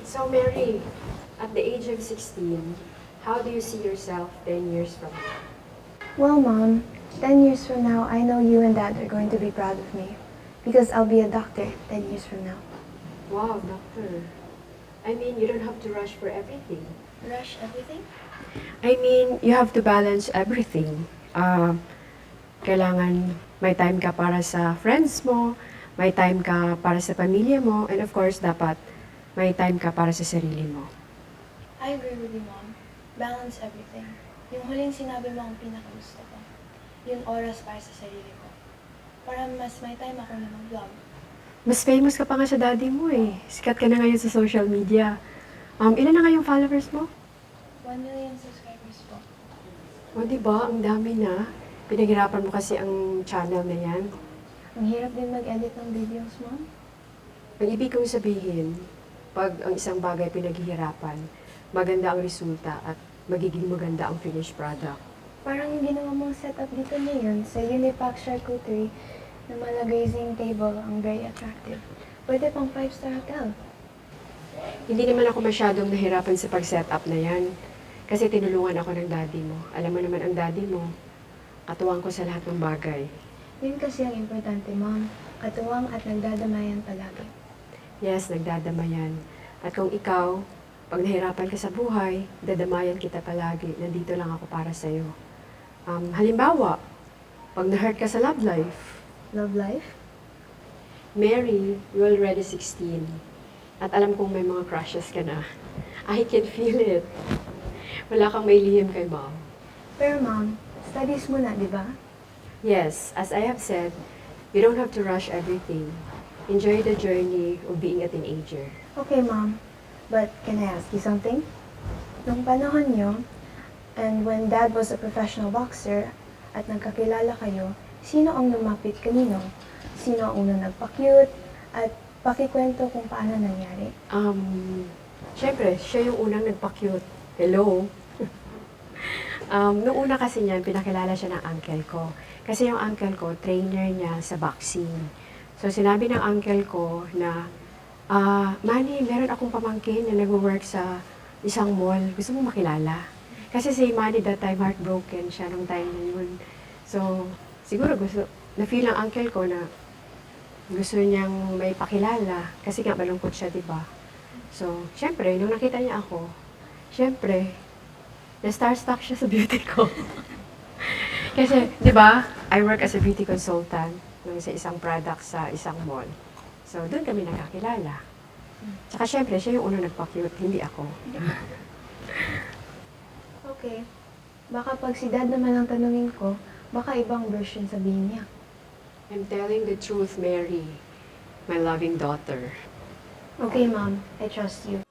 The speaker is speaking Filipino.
So, Mary, at the age of 16, how do you see yourself 10 years from now? Well, Mom, 10 years from now, I know you and Dad are going to be proud of me. Because I'll be a doctor 10 years from now. Wow, doctor. I mean, you don't have to rush for everything. Rush everything? I mean, you have to balance everything. Kailangan may time ka para sa friends mo, may time ka para sa pamilya mo, and of course, dapat may time ka para sa sarili mo. I agree with you, Mom. Balance everything. Yung huling sinabi mo ang pinakagusto ko. Yung oras para sa sarili ko. Para mas may time ako na mag-vlog. Mas famous ka pa nga sa daddy mo eh. Sikat ka na ngayon sa social media. Ilan na nga yung followers mo? 1 million subscribers po. O, di ba? Ang dami na. Pinaghirapan mo kasi ang channel na yan. Ang hirap din mag-edit ng videos, Mom. Ang ibig kong sabihin, pag ang isang bagay pinaghihirapan, maganda ang resulta at magiging maganda ang finished product. Parang yung ginawa mong setup dito ngayon sa Unipack Charcuterie na mala grazing table ang very attractive. Pwede pang 5-star hotel. Hindi naman ako masyadong nahirapan sa pag-setup na yan. Kasi tinulungan ako ng daddy mo. Alam mo naman ang daddy mo, katuwang ko sa lahat ng bagay. Yun kasi ang importante, Mom. Katuwang at nagdadamayan palagi. Yes, nagdadamayan. At kung ikaw, pag nahirapan ka sa buhay, dadamayan kita palagi. Nandito lang ako para sa'yo. Halimbawa, pag na-hurt ka sa love life, Love life? Mary, you're already 16. At alam kong may mga crushes ka na. I can feel it. Wala kang may lihim kay mom. Pero Mom, studies mo na, di ba? Yes, as I have said, you don't have to rush everything. Enjoy the journey of being a teenager. Okay, Mom. But can I ask you something? Nung panahon nyo, and when Dad was a professional boxer, at nagkakilala kayo, sino ang lumapit kanino? Sino ang unang nagpa-cute? At pakikwento kung paano nangyari. Siyempre, siya yung unang nagpa-cute. Hello? Noong una kasi niyan, pinakilala siya ng uncle ko. Kasi yung uncle ko, trainer niya sa boxing. So, sinabi ng uncle ko na, Manny, meron akong pamangkin na nag-work sa isang mall. Gusto mo makilala? Kasi si Manny that time, heartbroken siya nung time na yun. So, siguro na-feel ng uncle ko na gusto niyang may pakilala. Kasi nga malungkot siya, di ba? So, syempre, nung nakita niya ako, syempre, na-starstruck siya sa beauty ko. Kasi, di ba, I work as a beauty consultant sa isang product sa isang mall. So, doon kami nakakilala. Tsaka syempre, siya yung unang nagpa-cute, hindi ako. Okay. Baka pag si Dad naman ang tanungin ko, baka ibang version sabihin niya. I'm telling the truth, Mary, my loving daughter. Okay, Mom. I trust you.